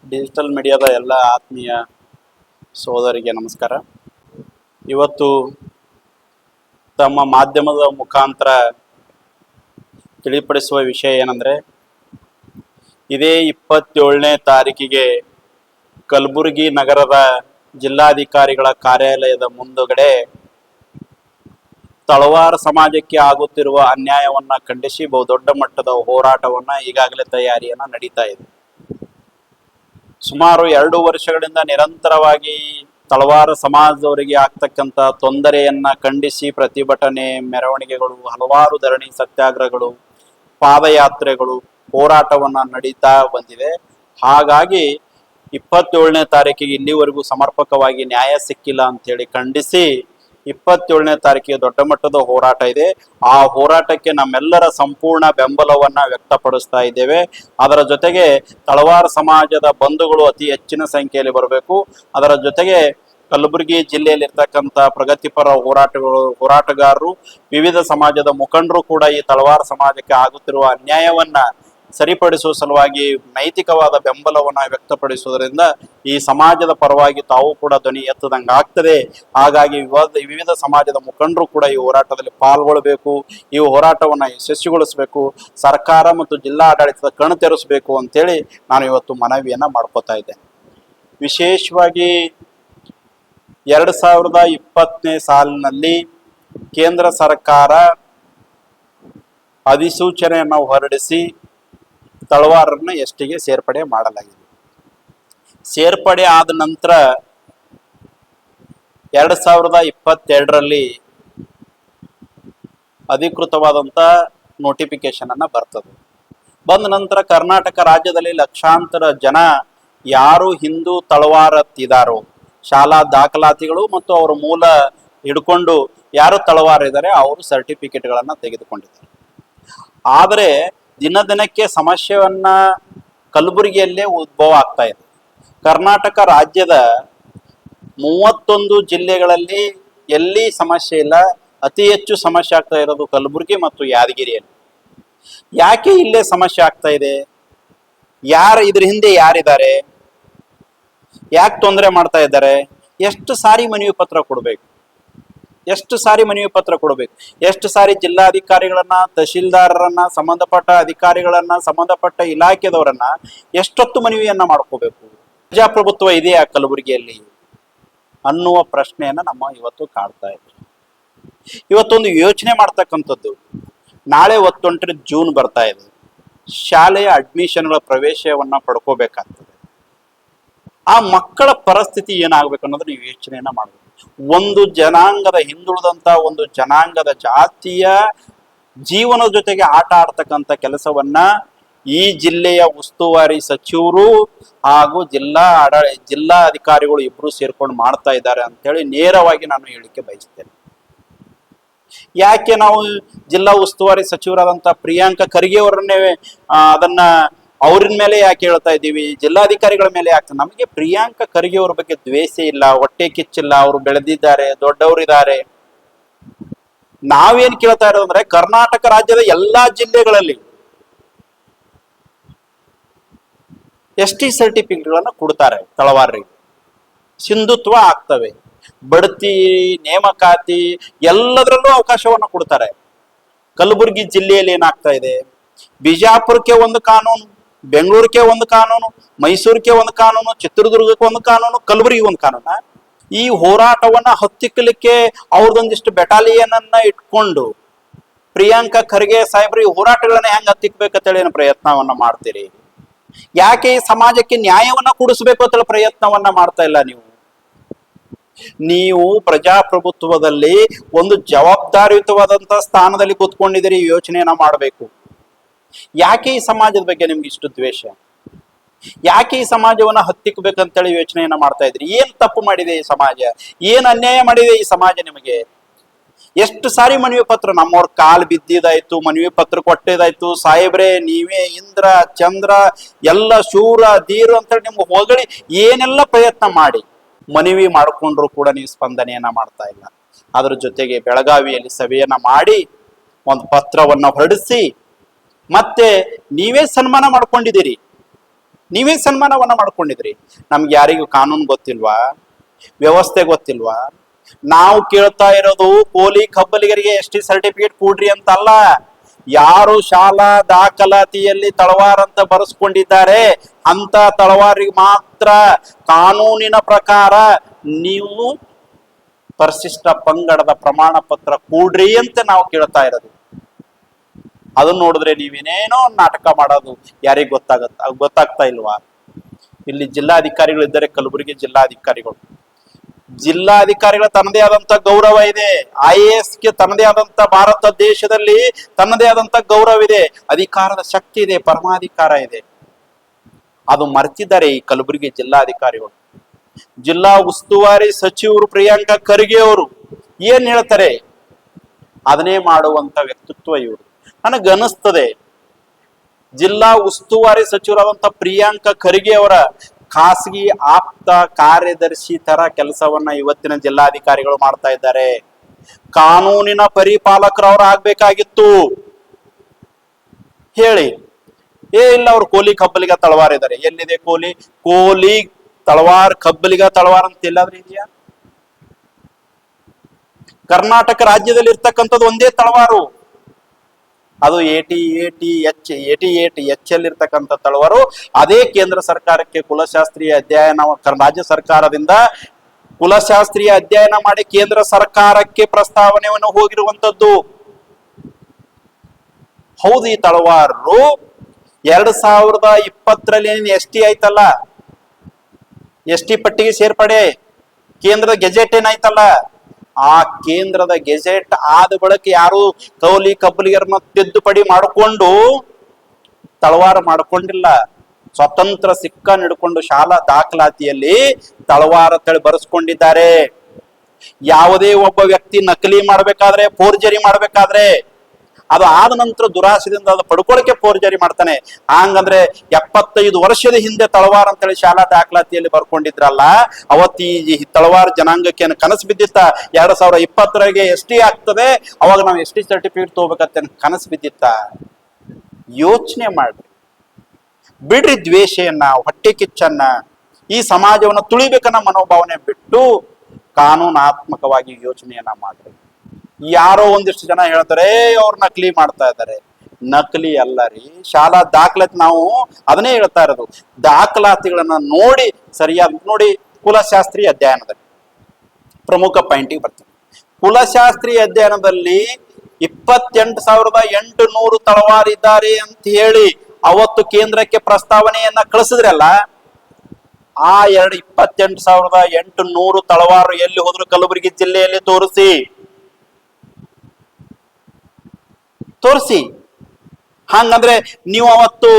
Digital ಮೀಡಿಯಾದ ಎಲ್ಲ ಆತ್ಮೀಯ ಸೋದರಿಗೆ ನಮಸ್ಕಾರ. ಇವತ್ತು ತಮ್ಮ ಮಾಧ್ಯಮದ ಮುಖಾಂತರ ತಿಳಿಪಡಿಸುವ ವಿಷಯ ಏನಂದರೆ, ಇದೇ 27ನೇ ತಾರೀಕಿಗೆ ಕಲಬುರಗಿ ನಗರದ ಜಿಲ್ಲಾಧಿಕಾರಿಗಳ ಕಾರ್ಯಾಲಯದ ಮುಂದುಗಡೆ ತಳವಾರ ಸಮಾಜಕ್ಕೆ ಆಗುತ್ತಿರುವ ಅನ್ಯಾಯವನ್ನು ಖಂಡಿಸಿ ಬಹುದೊಡ್ಡ ಮಟ್ಟದ ಹೋರಾಟವನ್ನು ಈಗಾಗಲೇ ತಯಾರಿಯನ್ನು ನಡೀತಾ ಇದೆ. ಸುಮಾರು 2 ವರ್ಷಗಳಿಂದ ನಿರಂತರವಾಗಿ ತಳವಾರ ಸಮಾಜದವರಿಗೆ ಆಗ್ತಕ್ಕಂಥ ತೊಂದರೆಯನ್ನ ಖಂಡಿಸಿ ಪ್ರತಿಭಟನೆ, ಮೆರವಣಿಗೆಗಳು, ಹಲವಾರು ಧರಣಿ ಸತ್ಯಾಗ್ರಹಗಳು, ಪಾದಯಾತ್ರೆಗಳು, ಹೋರಾಟವನ್ನ ನಡೀತಾ ಬಂದಿದೆ. ಹಾಗಾಗಿ 27ನೇ ತಾರೀಕಿಗೆ ಇಲ್ಲಿವರೆಗೂ ಸಮರ್ಪಕವಾಗಿ ನ್ಯಾಯ ಸಿಕ್ಕಿಲ್ಲ ಅಂತೇಳಿ ಖಂಡಿಸಿ 27ನೇ ತಾರೀಕಿಗೆ ದೊಡ್ಡ ಮಟ್ಟದ ಹೋರಾಟ ಇದೆ. ಆ ಹೋರಾಟಕ್ಕೆ ನಮ್ಮೆಲ್ಲರ ಸಂಪೂರ್ಣ ಬೆಂಬಲವನ್ನ ವ್ಯಕ್ತಪಡಿಸ್ತಾ ಇದ್ದೇವೆ. ಅದರ ಜೊತೆಗೆ ತಳವಾರ ಸಮಾಜದ ಬಂಧುಗಳು ಅತಿ ಹೆಚ್ಚಿನ ಸಂಖ್ಯೆಯಲ್ಲಿ ಬರಬೇಕು. ಅದರ ಜೊತೆಗೆ ಕಲಬುರಗಿ ಜಿಲ್ಲೆಯಲ್ಲಿ ಇರ್ತಕ್ಕಂಥ ಪ್ರಗತಿಪರ ಹೋರಾಟಗಾರರು, ವಿವಿಧ ಸಮಾಜದ ಮುಖಂಡರು ಕೂಡ ಈ ತಳವಾರ ಸಮಾಜಕ್ಕೆ ಆಗುತ್ತಿರುವ ಅನ್ಯಾಯವನ್ನ ಸರಿಪಡಿಸುವ ಸಲುವಾಗಿ ನೈತಿಕವಾದ ಬೆಂಬಲವನ್ನು ವ್ಯಕ್ತಪಡಿಸುವುದರಿಂದ ಈ ಸಮಾಜದ ಪರವಾಗಿ ತಾವು ಕೂಡ ಧ್ವನಿ ಎತ್ತದಂಗೆ ಆಗ್ತದೆ. ಹಾಗಾಗಿ ವಿವಿಧ ಸಮಾಜದ ಮುಖಂಡರು ಕೂಡ ಈ ಹೋರಾಟದಲ್ಲಿ ಪಾಲ್ಗೊಳ್ಳಬೇಕು. ಈ ಹೋರಾಟವನ್ನು ಯಶಸ್ವಿಗೊಳಿಸಬೇಕು. ಸರ್ಕಾರ ಮತ್ತು ಜಿಲ್ಲಾ ಆಡಳಿತದ ಕಣ್ಣು ತೆರೆಸಬೇಕು ಅಂತೇಳಿ ನಾನು ಇವತ್ತು ಮನವಿಯನ್ನ ಮಾಡ್ಕೋತಾ ಇದ್ದೇನೆ. ವಿಶೇಷವಾಗಿ 2020ನೇ ಸಾಲಿನಲ್ಲಿ ಕೇಂದ್ರ ಸರ್ಕಾರ ಅಧಿಸೂಚನೆಯನ್ನು ಹೊರಡಿಸಿ ತಳವಾರನ್ನ ಎಸ್ಟಿಗೆ ಸೇರ್ಪಡೆ ಮಾಡಲಾಗಿದೆ. ಸೇರ್ಪಡೆ ಆದ ನಂತರ 2022ರಲ್ಲಿ ಅಧಿಕೃತವಾದಂಥ ನೋಟಿಫಿಕೇಶನ್ ಅನ್ನ ಬರ್ತದೆ. ಬಂದ ನಂತರ ಕರ್ನಾಟಕ ರಾಜ್ಯದಲ್ಲಿ ಲಕ್ಷಾಂತರ ಜನ ಯಾರು ಹಿಂದೂ ತಳವಾರತ್ತಿದಾರೋ, ಶಾಲಾ ದಾಖಲಾತಿಗಳು ಮತ್ತು ಅವರ ಮೂಲ ಹಿಡ್ಕೊಂಡು ಯಾರು ತಳವಾರ ಇದ್ದಾರೆ ಅವರು ಸರ್ಟಿಫಿಕೇಟ್ಗಳನ್ನು ತೆಗೆದುಕೊಂಡಿದ್ದಾರೆ. ಆದರೆ ದಿನಕ್ಕೆ ಸಮಸ್ಯೆಯನ್ನ ಕಲಬುರಗಿಯಲ್ಲೇ ಉದ್ಭವ ಆಗ್ತಾ ಇದೆ. ಕರ್ನಾಟಕ ರಾಜ್ಯದ 31 ಜಿಲ್ಲೆಗಳಲ್ಲಿ ಎಲ್ಲಿ ಸಮಸ್ಯೆ ಇಲ್ಲ, ಅತಿ ಹೆಚ್ಚು ಸಮಸ್ಯೆ ಆಗ್ತಾ ಇರೋದು ಕಲಬುರಗಿ ಮತ್ತು ಯಾದಗಿರಿಯಲ್ಲಿ. ಯಾಕೆ ಇಲ್ಲೇ ಸಮಸ್ಯೆ ಆಗ್ತಾ ಇದೆ? ಇದ್ರ ಹಿಂದೆ ಯಾರಿದ್ದಾರೆ? ಯಾಕೆ ತೊಂದರೆ ಮಾಡ್ತಾ ಇದ್ದಾರೆ? ಎಷ್ಟು ಸಾರಿ ಮನವಿ ಪತ್ರ ಕೊಡಬೇಕು? ಎಷ್ಟು ಸಾರಿ ಜಿಲ್ಲಾಧಿಕಾರಿಗಳನ್ನ, ತಹಶೀಲ್ದಾರರನ್ನ, ಸಂಬಂಧಪಟ್ಟ ಅಧಿಕಾರಿಗಳನ್ನ, ಸಂಬಂಧಪಟ್ಟ ಇಲಾಖೆದವರನ್ನ ಎಷ್ಟೊತ್ತು ಮನವಿಯನ್ನ ಮಾಡ್ಕೋಬೇಕು? ಪ್ರಜಾಪ್ರಭುತ್ವ ಇದೆಯಾ ಕಲಬುರಗಿಯಲ್ಲಿ ಅನ್ನುವ ಪ್ರಶ್ನೆಯನ್ನ ನಮ್ಮ ಇವತ್ತು ಕಾಡ್ತಾ ಇದೆ. ಇವತ್ತೊಂದು ಯೋಚನೆ ಮಾಡ್ತಕ್ಕಂಥದ್ದು, ನಾಳೆ 29 ಜೂನ್ ಬರ್ತಾ ಇದೆ. ಶಾಲೆಯ ಅಡ್ಮಿಷನ್ಗಳ ಪ್ರವೇಶವನ್ನ ಪಡ್ಕೋಬೇಕಾಗ್ತದೆ. ಆ ಮಕ್ಕಳ ಪರಿಸ್ಥಿತಿ ಏನಾಗ್ಬೇಕು ಅನ್ನೋದು ನೀವು ಯೋಚನೆಯನ್ನ ಮಾಡಬೇಕು. ಒಂದು ಜನಾಂಗದ, ಹಿಂದುಳಿದಂತ ಒಂದು ಜನಾಂಗದ ಜಾತಿಯ ಜೀವನದ ಜೊತೆಗೆ ಆಟ ಆಡ್ತಕ್ಕಂಥ ಕೆಲಸವನ್ನ ಈ ಜಿಲ್ಲೆಯ ಉಸ್ತುವಾರಿ ಸಚಿವರು ಹಾಗೂ ಜಿಲ್ಲಾ ಅಧಿಕಾರಿಗಳು ಇಬ್ರು ಸೇರ್ಕೊಂಡು ಮಾಡ್ತಾ ಇದ್ದಾರೆ ಅಂತೇಳಿ ನೇರವಾಗಿ ನಾನು ಹೇಳಿಕೆ ಬಯಸ್ತೇನೆ. ಯಾಕೆ ನಾವು ಜಿಲ್ಲಾ ಉಸ್ತುವಾರಿ ಸಚಿವರಾದಂಥ ಪ್ರಿಯಾಂಕಾ ಖರ್ಗೆ ಅವರನ್ನೇ ಅದನ್ನ ಅವ್ರನ್ನ ಮೇಲೆ ಯಾಕೆ ಹೇಳ್ತಾ ಇದ್ದೀವಿ, ಜಿಲ್ಲಾಧಿಕಾರಿಗಳ ಮೇಲೆ ಯಾಕೆ? ನಮಗೆ ಪ್ರಿಯಾಂಕಾ ಖರ್ಗೆ ಅವ್ರ ಬಗ್ಗೆ ದ್ವೇಷ ಇಲ್ಲ, ಹೊಟ್ಟೆ ಕಿಚ್ಚಿಲ್ಲ. ಅವರು ಬೆಳೆದಿದ್ದಾರೆ, ದೊಡ್ಡವರಿದ್ದಾರೆ. ನಾವೇನ್ ಕೇಳ್ತಾ ಇರೋದಂದ್ರೆ, ಕರ್ನಾಟಕ ರಾಜ್ಯದ ಎಲ್ಲಾ ಜಿಲ್ಲೆಗಳಲ್ಲಿ ST ಸರ್ಟಿಫಿಕೇಟ್ಗಳನ್ನ ಕೊಡ್ತಾರೆ ತಳವಾರರಿಗೆ. ಸಿಂಧುತ್ವ ಆಗ್ತವೆ, ಬಡ್ತಿ, ನೇಮಕಾತಿ ಎಲ್ಲದರಲ್ಲೂ ಅವಕಾಶವನ್ನ ಕೊಡ್ತಾರೆ. ಕಲಬುರಗಿ ಜಿಲ್ಲೆಯಲ್ಲಿ ಏನಾಗ್ತಾ ಇದೆ? ಬಿಜಾಪುರಕ್ಕೆ ಒಂದು ಕಾನೂನು, ಬೆಂಗಳೂರಿಗೆ ಒಂದು ಕಾನೂನು, ಮೈಸೂರಿಗೆ ಒಂದು ಕಾನೂನು, ಚಿತ್ರದುರ್ಗಕ್ಕೆ ಒಂದು ಕಾನೂನು, ಕಲಬುರಗಿ ಒಂದು ಕಾನೂನ. ಈ ಹೋರಾಟವನ್ನ ಹತ್ತಿಕ್ಕಲಿಕ್ಕೆ ಅವ್ರದೊಂದಿಷ್ಟು ಬೆಟಾಲಿಯನ್ ಅನ್ನ ಇಟ್ಕೊಂಡು ಪ್ರಿಯಾಂಕಾ ಖರ್ಗೆ ಸಾಹೇಬ್ರು ಈ ಹೋರಾಟಗಳನ್ನ ಹೆಂಗ್ ಹತ್ತಿಕ್ಬೇಕಂತೇಳಿ ಏನು ಪ್ರಯತ್ನವನ್ನ ಮಾಡ್ತೀರಿ? ಯಾಕೆ ಈ ಸಮಾಜಕ್ಕೆ ನ್ಯಾಯವನ್ನ ಕೊಡಿಸ್ಬೇಕು ಅಂತೇಳಿ ಪ್ರಯತ್ನವನ್ನ ಮಾಡ್ತಾ ಇಲ್ಲ ನೀವು ಪ್ರಜಾಪ್ರಭುತ್ವದಲ್ಲಿ ಒಂದು ಜವಾಬ್ದಾರಿಯುತವಾದಂತ ಸ್ಥಾನದಲ್ಲಿ ಕೂತ್ಕೊಂಡಿದ್ದೀರಿ. ಯೋಚನೆಯನ್ನ ಮಾಡಬೇಕು. ಯಾಕೆ ಈ ಸಮಾಜದ ಬಗ್ಗೆ ನಿಮ್ಗೆ ಇಷ್ಟು ದ್ವೇಷ? ಯಾಕೆ ಈ ಸಮಾಜವನ್ನ ಹತ್ತಿಕ್ಬೇಕಂತೇಳಿ ಯೋಚನೆಯನ್ನ ಮಾಡ್ತಾ ಇದ್ರಿ? ಏನ್ ತಪ್ಪು ಮಾಡಿದೆ ಈ ಸಮಾಜ? ಏನ್ ಅನ್ಯಾಯ ಮಾಡಿದೆ ಈ ಸಮಾಜ ನಿಮಗೆ? ಎಷ್ಟು ಸಾರಿ ಮನವಿ ಪತ್ರ ನಮ್ಮವ್ರ ಕಾಲ್ ಬಿದ್ದಿದಾಯ್ತು, ಮನವಿ ಪತ್ರ ಕೊಟ್ಟಿದಾಯ್ತು. ಸಾಹೇಬ್ರೆ ನೀವೇ ಇಂದ್ರ ಚಂದ್ರ ಎಲ್ಲ ಶೂರ ಧೀರು ಅಂತೇಳಿ ನಿಮ್ಗೆ ಹೊಗಳಿ ಏನೆಲ್ಲ ಪ್ರಯತ್ನ ಮಾಡಿ ಮನವಿ ಮಾಡ್ಕೊಂಡ್ರು ಕೂಡ ನೀವು ಸ್ಪಂದನೆಯನ್ನ ಮಾಡ್ತಾ ಇಲ್ಲ. ಅದ್ರ ಜೊತೆಗೆ ಬೆಳಗಾವಿಯಲ್ಲಿ ಸಭೆಯನ್ನ ಮಾಡಿ ಒಂದು ಪತ್ರವನ್ನ ಹೊರಡಿಸಿ ಮತ್ತೆ ನೀವೇ ಸನ್ಮಾನ ಮಾಡ್ಕೊಂಡಿದ್ದೀರಿ. ನೀವೇ ಸನ್ಮಾನವನ್ನ ಮಾಡ್ಕೊಂಡಿದ್ರಿ. ನಮ್ಗೆ ಯಾರಿಗೂ ಕಾನೂನು ಗೊತ್ತಿಲ್ವಾ, ವ್ಯವಸ್ಥೆ ಗೊತ್ತಿಲ್ವಾ? ನಾವು ಕೇಳ್ತಾ ಇರೋದು ಕೋಲಿ ಕಬ್ಬಲಿಗರಿಗೆ ಎಸ್.ಟಿ ಸರ್ಟಿಫಿಕೇಟ್ ಕೊಡ್ರಿ ಅಂತ ಅಲ್ಲ. ಯಾರು ಶಾಲಾ ದಾಖಲಾತಿಯಲ್ಲಿ ತಳವಾರ್ ಅಂತ ಬರೆಸ್ಕೊಂಡಿದ್ದಾರೆ ಅಂತ ತಳವಾರಿಗೆ ಮಾತ್ರ ಕಾನೂನಿನ ಪ್ರಕಾರ ನೀವು ಪರಿಶಿಷ್ಟ ಪಂಗಡದ ಪ್ರಮಾಣ ಪತ್ರ ಕೊಡ್ರಿ ಅಂತ ನಾವು ಕೇಳ್ತಾ ಇರೋದು. ಅದನ್ನ ನೋಡಿದ್ರೆ ನೀವೇನೇನೋ ನಾಟಕ ಮಾಡೋದು ಯಾರಿಗ್ ಗೊತ್ತಾಗ್ತಾ ಇಲ್ವಾ? ಇಲ್ಲಿ ಜಿಲ್ಲಾಧಿಕಾರಿಗಳು ಇದ್ದಾರೆ, ಕಲಬುರಗಿ ಜಿಲ್ಲಾಧಿಕಾರಿಗಳ ತನ್ನದೇ ಆದಂತ ಗೌರವ ಇದೆ. IAS ಗೆ ತನ್ನದೇ ಆದಂತ ಭಾರತ ದೇಶದಲ್ಲಿ ತನ್ನದೇ ಆದಂತ ಗೌರವ ಇದೆ, ಅಧಿಕಾರದ ಶಕ್ತಿ ಇದೆ, ಪರಮಾಧಿಕಾರ ಇದೆ. ಅದು ಮರ್ತಿದ್ದಾರೆ ಈ ಕಲಬುರಗಿ ಜಿಲ್ಲಾಧಿಕಾರಿಗಳು. ಜಿಲ್ಲಾ ಉಸ್ತುವಾರಿ ಸಚಿವರು ಪ್ರಿಯಾಂಕಾ ಖರ್ಗೆ ಅವರು ಏನ್ ಹೇಳ್ತಾರೆ ಅದನ್ನೇ ಮಾಡುವಂತ ವ್ಯಕ್ತಿತ್ವ ಇವರು. ನನಗನ್ನಿಸ್ತದೆ ಜಿಲ್ಲಾ ಉಸ್ತುವಾರಿ ಸಚಿವರಾದಂತ ಪ್ರಿಯಾಂಕಾ ಖರ್ಗೆ ಅವರ ಖಾಸಗಿ ಆಪ್ತ ಕಾರ್ಯದರ್ಶಿ ತರ ಕೆಲಸವನ್ನ ಇವತ್ತಿನ ಜಿಲ್ಲಾಧಿಕಾರಿಗಳು ಮಾಡ್ತಾ ಇದ್ದಾರೆ. ಕಾನೂನಿನ ಪರಿಪಾಲಕರು ಅವ್ರು ಆಗ್ಬೇಕಾಗಿತ್ತು. ಹೇಳಿ, ಇಲ್ಲ ಅವ್ರು ಕೋಲಿ ಕಬ್ಬಲಿಗ ತಳವಾರ ಇದ್ದಾರೆ. ಎಲ್ಲಿದೆ ಕೋಲಿ ತಳವಾರ್ ಕಬ್ಬಲಿಗ ತಳವಾರ್ ಅಂತ ಎಲ್ಲಾದ್ರೂ ಇದೆಯಾ? ಕರ್ನಾಟಕ ರಾಜ್ಯದಲ್ಲಿ ಇರ್ತಕ್ಕಂಥದ್ದು ಒಂದೇ ತಳವಾರು, ಅದು 88H ಇರ್ತಕ್ಕಂಥ ತಳವಾರು. ಅದೇ ಕೇಂದ್ರ ಸರ್ಕಾರಕ್ಕೆ ಕುಲಶಾಸ್ತ್ರೀಯ ಅಧ್ಯಯನ, ರಾಜ್ಯ ಸರ್ಕಾರದಿಂದ ಕುಲಶಾಸ್ತ್ರೀಯ ಅಧ್ಯಯನ ಮಾಡಿ ಕೇಂದ್ರ ಸರ್ಕಾರಕ್ಕೆ ಪ್ರಸ್ತಾವನೆಯನ್ನು ಹೋಗಿರುವಂತದ್ದು. ಹೌದು, ಈ ತಳವಾರು 2020ರಲ್ಲಿ ST ಆಯ್ತಲ್ಲ, ST ಪಟ್ಟಿಗೆ ಸೇರ್ಪಡೆ, ಕೇಂದ್ರದ ಗೆಜೆಟ್ ಏನಾಯ್ತಲ್ಲ, ಆ ಕೇಂದ್ರದ ಗೆಜೆಟ್ ಆದ ಬಳಿಕ ಯಾರು ಕೌಲಿ ಕಬ್ಬಲಿಗರನ್ನ ತಿದ್ದುಪಡಿ ಮಾಡಿಕೊಂಡು ತಳವಾರ ಮಾಡಿಕೊಂಡಿಲ್ಲ. ಸ್ವತಂತ್ರ ಸಿಕ್ಕ ಹಿಡ್ಕೊಂಡು ಶಾಲಾ ದಾಖಲಾತಿಯಲ್ಲಿ ತಳವಾರ ತಳಿ ಬರೆಸ್ಕೊಂಡಿದ್ದಾರೆ. ಯಾವುದೇ ಒಬ್ಬ ವ್ಯಕ್ತಿ ನಕಲಿ ಮಾಡ್ಬೇಕಾದ್ರೆ, ಫೋರ್ಜರಿ ಮಾಡ್ಬೇಕಾದ್ರೆ, ಅದು ಆದ ನಂತರ ದುರಾಸೆದಿಂದ ಅದು ಪಡ್ಕೊಳ್ಳಿಕ್ಕೆ ಫೋರ್ಜರಿ ಮಾಡ್ತಾನೆ. ಹಂಗಂದ್ರೆ 75 ವರ್ಷದ ಹಿಂದೆ ತಳವಾರ ಅಂತೇಳಿ ಶಾಲಾ ದಾಖಲಾತಿಯಲ್ಲಿ ಬರ್ಕೊಂಡಿದ್ರಲ್ಲ, ಅವತ್ತು ಈ ತಳವಾರ ಜನಾಂಗಕ್ಕೆ ಕನಸು ಬಿದ್ದಿತ್ತ 2020ರಿಗೆ ST ಆಗ್ತದೆ, ಅವಾಗ ನಾವು ST ಸರ್ಟಿಫಿಕೇಟ್ ತಗೋಬೇಕಂತ ಕನಸು ಬಿದ್ದಿತ್ತ? ಯೋಚನೆ ಮಾಡ್ರಿ, ಬಿಡ್ರಿ ದ್ವೇಷೆಯನ್ನ, ಹೊಟ್ಟೆ ಕಿಚ್ಚನ್ನ, ಈ ಸಮಾಜವನ್ನ ತುಳಿಬೇಕನ್ನ ಮನೋಭಾವನೆ ಬಿಟ್ಟು ಕಾನೂನಾತ್ಮಕವಾಗಿ ಯೋಚನೆಯನ್ನ ಮಾಡ್ರಿ. ಯಾರೋ ಒಂದಿಷ್ಟು ಜನ ಹೇಳ್ತಾರೆ ಅವ್ರು ನಕಲಿ ಮಾಡ್ತಾ ಇದ್ದಾರೆ. ನಕಲಿ ಅಲ್ಲ ರೀ, ಶಾಲಾ ದಾಖಲಾತಿ ನಾವು ಅದನ್ನೇ ಹೇಳ್ತಾ ಇರೋದು. ದಾಖಲಾತಿಗಳನ್ನ ನೋಡಿ ಸರಿಯಾದ ನೋಡಿ. ಕುಲಶಾಸ್ತ್ರೀಯ ಅಧ್ಯಯನದಲ್ಲಿ ಪ್ರಮುಖ ಪಾಯಿಂಟಿಗೆ ಬರ್ತೀನಿ. ಕುಲಶಾಸ್ತ್ರೀಯ ಅಧ್ಯಯನದಲ್ಲಿ 28,800 ತಳವಾರಿದ್ದಾರೆ ಅಂತ ಹೇಳಿ ಅವತ್ತು ಕೇಂದ್ರಕ್ಕೆ ಪ್ರಸ್ತಾವನೆಯನ್ನ ಕಳಿಸಿದ್ರಲ್ಲ, ಆ 28,800 ತಳವಾರು ಎಲ್ಲಿ ಹೋದ್ರು ಕಲಬುರಗಿ ಜಿಲ್ಲೆಯಲ್ಲಿ ತೋರಿಸಿ. ಹಂಗಂದ್ರೆ ನೀವು ಅವತ್ತು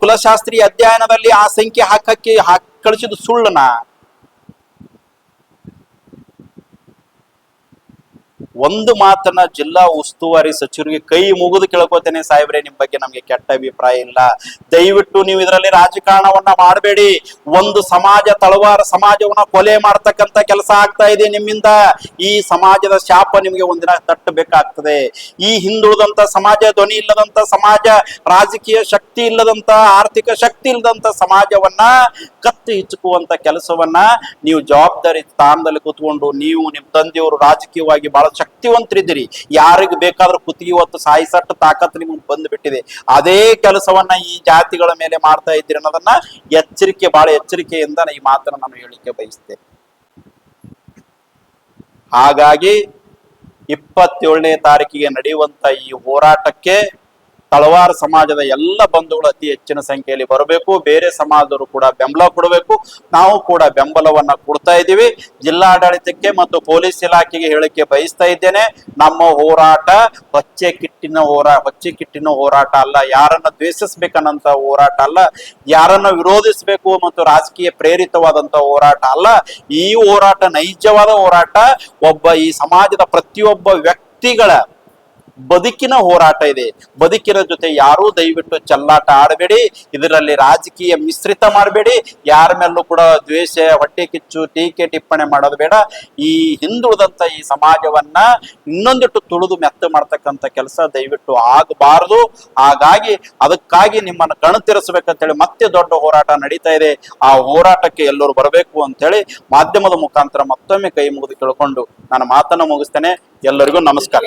ಕುಲಶಾಸ್ತ್ರೀಯ ಅಧ್ಯಯನದಲ್ಲಿ ಆ ಸಂಖ್ಯೆ ಕಳಿಸಿದ್ದು ಸುಳ್ಳನ? ಒಂದು ಮಾತನ್ನ ಜಿಲ್ಲಾ ಉಸ್ತುವಾರಿ ಸಚಿವರಿಗೆ ಕೈ ಮುಗಿದು ಕೇಳ್ಕೊತೇನೆ, ಸಾಹೇಬ್ರೆ ನಿಮ್ ಬಗ್ಗೆ ನಮ್ಗೆ ಕೆಟ್ಟ ಅಭಿಪ್ರಾಯ ಇಲ್ಲ, ದಯವಿಟ್ಟು ನೀವು ಇದರಲ್ಲಿ ರಾಜಕಾರಣವನ್ನ ಮಾಡಬೇಡಿ. ಒಂದು ಸಮಾಜ, ತಳವಾರ ಸಮಾಜವನ್ನ ಕೊಲೆ ಮಾಡ್ತಕ್ಕಂತ ಕೆಲಸ ಆಗ್ತಾ ಇದೆ ನಿಮ್ಮಿಂದ. ಈ ಸಮಾಜದ ಶಾಪ ನಿಮ್ಗೆ ಒಂದಿನ ತಟ್ಟಬೇಕಾಗ್ತದೆ. ಈ ಹಿಂದುಳಿದಂತ ಸಮಾಜ, ಧ್ವನಿ ಇಲ್ಲದಂತ ಸಮಾಜ, ರಾಜಕೀಯ ಶಕ್ತಿ ಇಲ್ಲದಂತ, ಆರ್ಥಿಕ ಶಕ್ತಿ ಇಲ್ಲದಂತ ಸಮಾಜವನ್ನ ಕತ್ತು ಹಿಚ್ಚುಕುವಂತ ಕೆಲಸವನ್ನ ನೀವು ಜವಾಬ್ದಾರಿ ಸ್ಥಾನದಲ್ಲಿ ಕೂತ್ಕೊಂಡು, ನೀವು ನಿಮ್ ತಂದೆಯವರು ರಾಜಕೀಯವಾಗಿ ಬಹಳ ಶಕ್ತಿವಂತರಿದ್ದೀರಿ, ಯಾರಿಗೆ ಬೇಕಾದ್ರೂ ಕುತ್ತಿಗೆ ಹೊತ್ತು ಸಾಯಿಸಟ್ಟು ತಾಕತ್ತು ನಿಮ್ಗೆ ಬಂದ್ಬಿಟ್ಟಿದೆ. ಅದೇ ಕೆಲಸವನ್ನ ಈ ಜಾತಿಗಳ ಮೇಲೆ ಮಾಡ್ತಾ ಇದ್ದೀರಿ ಅನ್ನೋದನ್ನ ಬಹಳ ಎಚ್ಚರಿಕೆಯಿಂದ ಈ ಮಾತನ್ನ ನಾನು ಹೇಳಿಕೆ ಬಯಸ್ತೇನೆ. ಹಾಗಾಗಿ 27ನೇ ತಾರೀಕಿಗೆ ನಡೆಯುವಂತ ಈ ಹೋರಾಟಕ್ಕೆ ತಳವಾರ ಸಮಾಜದ ಎಲ್ಲ ಬಂಧುಗಳು ಅತಿ ಹೆಚ್ಚಿನ ಸಂಖ್ಯೆಯಲ್ಲಿ ಬರಬೇಕು. ಬೇರೆ ಸಮಾಜದವರು ಕೂಡ ಬೆಂಬಲ ಕೊಡಬೇಕು. ನಾವು ಕೂಡ ಬೆಂಬಲವನ್ನ ಕೊಡ್ತಾ ಇದ್ದೀವಿ. ಜಿಲ್ಲಾಡಳಿತಕ್ಕೆ ಮತ್ತು ಪೊಲೀಸ್ ಇಲಾಖೆಗೆ ಹೇಳಿಕೆ ಬಯಸ್ತಾ ಇದ್ದೇನೆ, ನಮ್ಮ ಹೋರಾಟ ಹೊಚ್ಚೆ ಕಿಟ್ಟಿನ ಹೋರಾಟ ಅಲ್ಲ, ಯಾರನ್ನ ದ್ವೇಷಿಸ್ಬೇಕನ್ನಂತ ಹೋರಾಟ ಅಲ್ಲ, ಯಾರನ್ನ ವಿರೋಧಿಸಬೇಕು ಮತ್ತು ರಾಜಕೀಯ ಪ್ರೇರಿತವಾದಂತ ಹೋರಾಟ ಅಲ್ಲ. ಈ ಹೋರಾಟ ನೈಜವಾದ ಹೋರಾಟ. ಈ ಸಮಾಜದ ಪ್ರತಿಯೊಬ್ಬ ವ್ಯಕ್ತಿಗಳ ಬದುಕಿನ ಹೋರಾಟ ಇದೆ. ಬದುಕಿನ ಜೊತೆ ಯಾರೂ ದಯವಿಟ್ಟು ಚೆಲ್ಲಾಟ ಆಡಬೇಡಿ. ಇದರಲ್ಲಿ ರಾಜಕೀಯ ಮಿಶ್ರಿತ ಮಾಡಬೇಡಿ. ಯಾರ ಮೇಲೂ ಕೂಡ ದ್ವೇಷ, ಹೊಟ್ಟೆ ಕಿಚ್ಚು, ಟೀಕೆ ಟಿಪ್ಪಣಿ ಮಾಡೋದು ಬೇಡ. ಈ ಹಿಂದುಳಿದಂತ ಈ ಸಮಾಜವನ್ನ ಇನ್ನೊಂದಿಟ್ಟು ತುಳಿದು ಮೆತ್ತ ಮಾಡ್ತಕ್ಕಂಥ ಕೆಲಸ ದಯವಿಟ್ಟು ಆಗಬಾರದು. ಹಾಗಾಗಿ ಅದಕ್ಕಾಗಿ ನಿಮ್ಮನ್ನು ಕಣ್ತಿರಿಸಬೇಕಂತೇಳಿ ಮತ್ತೆ ದೊಡ್ಡ ಹೋರಾಟ ನಡೀತಾ ಇದೆ. ಆ ಹೋರಾಟಕ್ಕೆ ಎಲ್ಲರೂ ಬರಬೇಕು ಅಂತೇಳಿ ಮಾಧ್ಯಮದ ಮುಖಾಂತರ ಮತ್ತೊಮ್ಮೆ ಕೈ ಮುಗಿದು ಕೇಳ್ಕೊಂಡು ನಾನು ಮಾತನ್ನು ಮುಗಿಸ್ತೇನೆ. ಎಲ್ಲರಿಗೂ ನಮಸ್ಕಾರ.